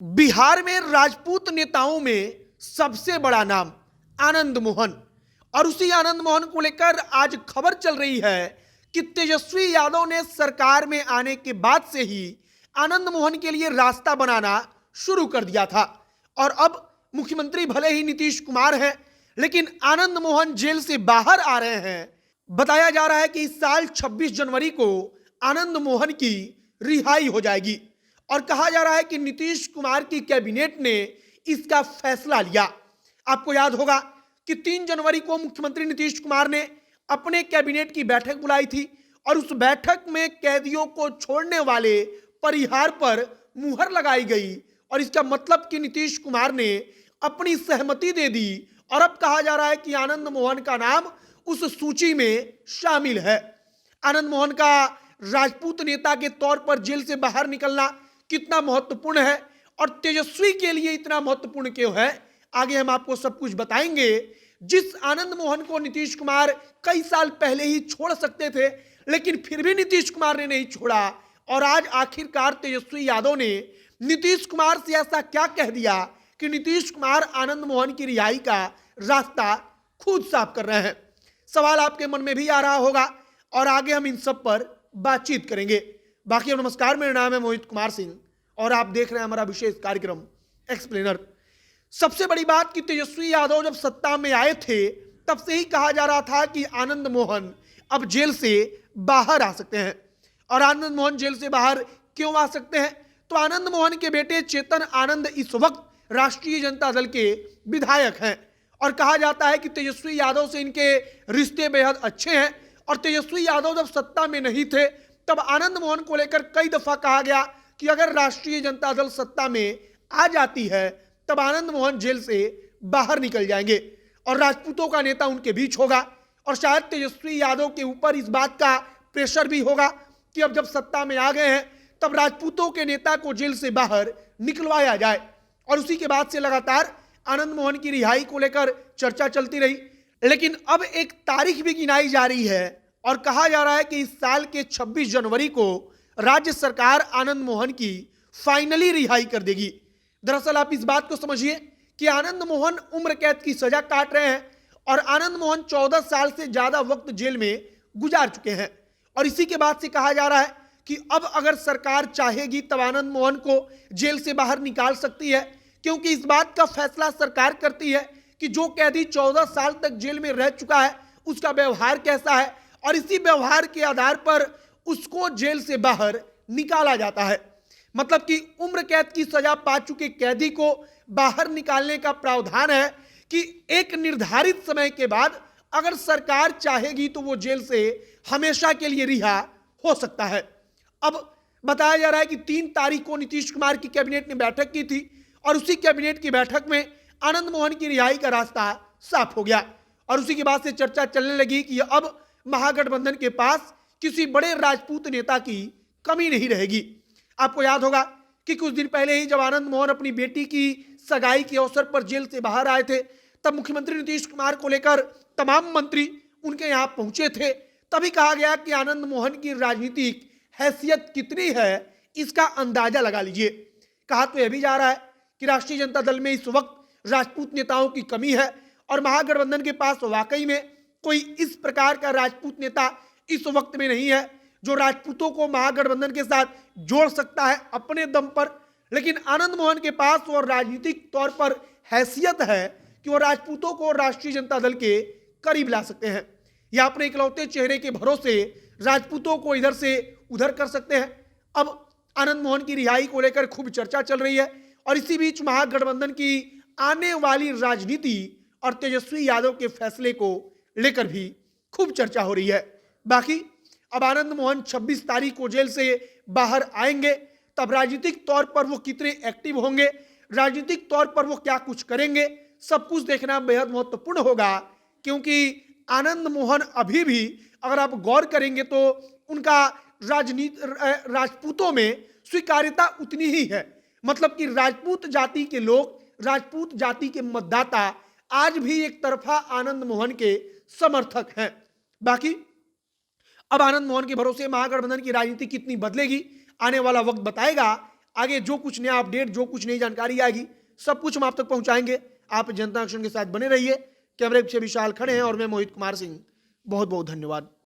बिहार में राजपूत नेताओं में सबसे बड़ा नाम आनंद मोहन। और उसी आनंद मोहन को लेकर आज खबर चल रही है कि तेजस्वी यादव ने सरकार में आने के बाद से ही आनंद मोहन के लिए रास्ता बनाना शुरू कर दिया था। और अब मुख्यमंत्री भले ही नीतीश कुमार हैं, लेकिन आनंद मोहन जेल से बाहर आ रहे हैं। बताया जा रहा है कि इस साल 26 जनवरी को आनंद मोहन की रिहाई हो जाएगी। और कहा जा रहा है कि नीतीश कुमार की कैबिनेट ने इसका फैसला लिया। आपको याद होगा कि 3 जनवरी को मुख्यमंत्री नीतीश कुमार ने अपने कैबिनेट की बैठक बुलाई थी और उस बैठक में कैदियों को छोड़ने वाले परिहार पर मुहर लगाई गई। और इसका मतलब कि नीतीश कुमार ने अपनी सहमति दे दी और अब कहा जा रहा है कि आनंद मोहन का नाम उस सूची में शामिल है। आनंद मोहन का राजपूत नेता के तौर पर जेल से बाहर निकलना कितना महत्वपूर्ण है और तेजस्वी के लिए इतना महत्वपूर्ण क्यों है, आगे हम आपको सब कुछ बताएंगे। जिस आनंद मोहन को नीतीश कुमार कई साल पहले ही छोड़ सकते थे, लेकिन फिर भी नीतीश कुमार ने नहीं छोड़ा। और आज आखिरकार तेजस्वी यादव ने नीतीश कुमार से ऐसा क्या कह दिया कि नीतीश कुमार आनंद मोहन की रिहाई का रास्ता खुद साफ कर रहे हैं। सवाल आपके मन में भी आ रहा होगा और आगे हम इन सब पर बातचीत करेंगे। बाकी नमस्कार, मेरा नाम है मोहित कुमार सिंह और आप देख रहे हैं हमारा विशेष कार्यक्रम एक्सप्लेनर। सबसे बड़ी बात कि तेजस्वी यादव जब सत्ता में आए थे तब से ही कहा जा रहा था कि आनंद मोहन अब जेल से बाहर आ सकते हैं। और आनंद मोहन जेल से बाहर क्यों आ सकते हैं, तो आनंद मोहन के बेटे चेतन आनंद इस वक्त राष्ट्रीय जनता दल के विधायक हैं और कहा जाता है कि तेजस्वी यादव से इनके रिश्ते बेहद अच्छे हैं। और तेजस्वी यादव जब सत्ता में नहीं थे तब आनंद मोहन को लेकर कई दफा कहा गया कि अगर राष्ट्रीय जनता दल सत्ता में आ जाती है तब आनंद मोहन जेल से बाहर निकल जाएंगे और राजपूतों का नेता उनके बीच होगा। और शायद तेजस्वी यादव के ऊपर इस बात का प्रेशर भी होगा कि अब जब सत्ता में आ गए हैं तब राजपूतों के नेता को जेल से बाहर निकलवाया जाए। और उसी के बाद से लगातार आनंद मोहन की रिहाई को लेकर चर्चा चलती रही, लेकिन अब एक तारीख भी गिनाई जा रही है और कहा जा रहा है कि इस साल के 26 जनवरी को राज्य सरकार आनंद मोहन की फाइनली रिहाई कर देगी। दरअसल आप इस बात को समझिए कि आनंद मोहन उम्र कैद की सजा काट रहे हैं और आनंद मोहन 14 साल से ज्यादा वक्त जेल में गुजार चुके हैं। और इसी के बाद से कहा जा रहा है कि अब अगर सरकार चाहेगी तब आनंद मोहन को जेल से बाहर निकाल सकती है, क्योंकि इस बात का फैसला सरकार करती है कि जो कैदी 14 साल तक जेल में रह चुका है उसका व्यवहार कैसा है और इसी व्यवहार के आधार पर उसको जेल से बाहर निकाला जाता है। मतलब कि उम्र कैद की सजा पा चुके कैदी को बाहर निकालने का प्रावधान है कि एक निर्धारित समय के बाद अगर सरकार चाहेगी तो वो जेल से हमेशा के लिए रिहा हो सकता है। अब बताया जा रहा है कि 3 तारीख को नीतीश कुमार की कैबिनेट ने बैठक की थी और उसी कैबिनेट की बैठक में आनंद मोहन की रिहाई का रास्ता साफ हो गया। और उसी के बाद से चर्चा चलने लगी कि अब महागठबंधन के पास किसी बड़े राजपूत नेता की कमी नहीं रहेगी। आपको याद होगा कि कुछ दिन पहले ही जब आनंद मोहन अपनी बेटी की सगाई के अवसर पर जेल से बाहर आए थे तब मुख्यमंत्री नीतीश कुमार को लेकर तमाम मंत्री उनके यहाँ पहुंचे थे। तभी कहा गया कि आनंद मोहन की राजनीतिक हैसियत कितनी है इसका अंदाजा लगा लीजिए। कहा तो यह भी जा रहा है कि राष्ट्रीय जनता दल में इस वक्त राजपूत नेताओं की कमी है और महागठबंधन के पास वाकई में कोई इस प्रकार का राजपूत नेता इस वक्त में नहीं है जो राजपूतों को महागठबंधन के साथ जोड़ सकता है अपने दम पर। लेकिन आनंद मोहन के पास वो राजनीतिक तौर पर हैसियत है कि वो राजपूतों को राष्ट्रीय जनता दल के करीब ला सकते हैं या अपने इकलौते चेहरे के भरोसे राजपूतों को इधर से उधर कर सकते हैं। अब आनंद मोहन की रिहाई को लेकर खूब चर्चा चल रही है और इसी बीच महागठबंधन की आने वाली राजनीति और तेजस्वी यादव के फैसले को लेकर भी खूब चर्चा हो रही है। बाकी अब आनंद मोहन 26 तारीख को जेल से बाहर आएंगे, तब राजनीतिक तौर पर वो कितने एक्टिव होंगे, राजनीतिक तौर पर वो क्या कुछ करेंगे, सब कुछ देखना बेहद महत्वपूर्ण होगा। क्योंकि आनंद मोहन अभी भी अगर आप गौर करेंगे तो उनका राजपूतों में स्वीकार्यता उतनी ही है। मतलब कि राजपूत जाति के लोग, राजपूत जाति के मतदाता आज भी एक तरफा आनंद मोहन के समर्थक हैं। बाकी अब आनंद मोहन के भरोसे महागठबंधन की राजनीति कितनी बदलेगी आने वाला वक्त बताएगा। आगे जो कुछ नया अपडेट, जो कुछ नई जानकारी आएगी, सब कुछ हम आप तक पहुंचाएंगे। आप जनता एक्शन के साथ बने रहिए। कैमरे पीछे विशाल खड़े हैं और मैं मोहित कुमार सिंह। बहुत बहुत धन्यवाद।